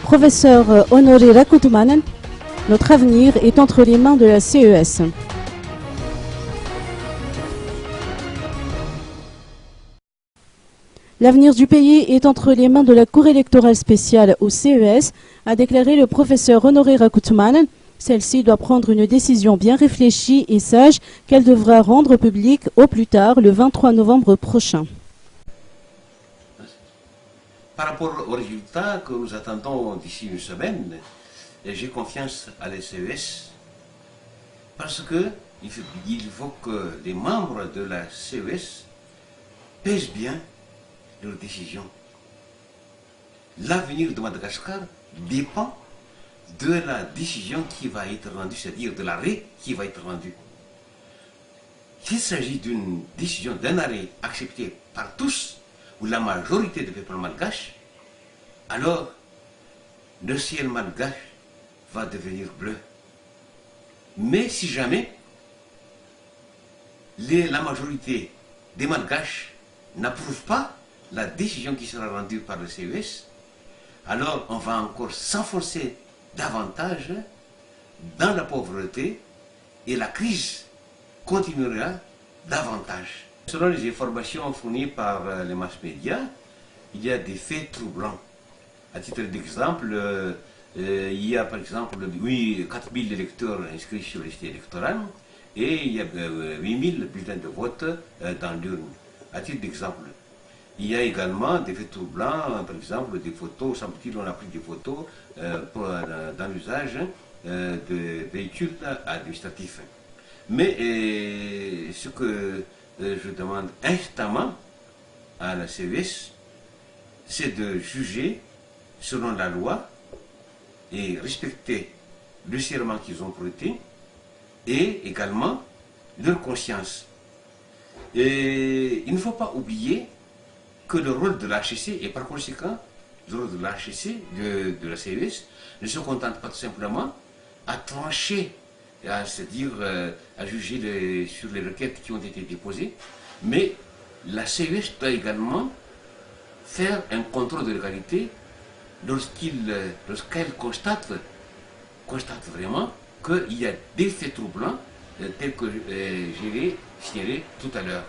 Professeur Honoré Rakoutoumane, notre avenir est entre les mains de la CES. L'avenir du pays est entre les mains de la Cour électorale spéciale au CES, a déclaré le professeur Honoré Rakoutoumane. Celle-ci doit prendre une décision bien réfléchie et sage qu'elle devra rendre publique au plus tard le 23 novembre prochain. Par rapport aux résultats que nous attendons d'ici une semaine, j'ai confiance à la CES parce qu'il faut que les membres de la CES pèsent bien leurs décisions. L'avenir de Madagascar dépend de la décision qui va être rendue, c'est-à-dire de l'arrêt qui va être rendu. S'il s'agit d'une décision, d'un arrêt accepté par tous, ou la majorité du peuple malgache, alors le ciel malgache va devenir bleu. Mais si jamais la majorité des malgaches n'approuve pas la décision qui sera rendue par le CES, alors on va encore s'enfoncer davantage dans la pauvreté et la crise continuera davantage. Selon les informations fournies par les mass médias, il y a des faits troublants. À titre d'exemple, il y a par exemple 4000 électeurs inscrits sur les listes électorales et il y a 8000 bulletins de vote dans l'urne. À titre d'exemple, il y a également des faits troublants, par exemple des photos, semble-t-il on a pris des photos dans l'usage de véhicules administratifs. Mais ce que je demande instamment à la CES, c'est de juger selon la loi et respecter le serment qu'ils ont prêté et également leur conscience. Et il ne faut pas oublier que le rôle de l'HCC, et par conséquent, le rôle de l'HCC, de la CES, ne se contente pas tout simplement à trancher, c'est-à-dire à juger sur les requêtes qui ont été déposées, mais la CES doit également faire un contrôle de légalité lorsqu'elle constate vraiment qu'il y a des faits troublants tels que je l'ai signalé tout à l'heure.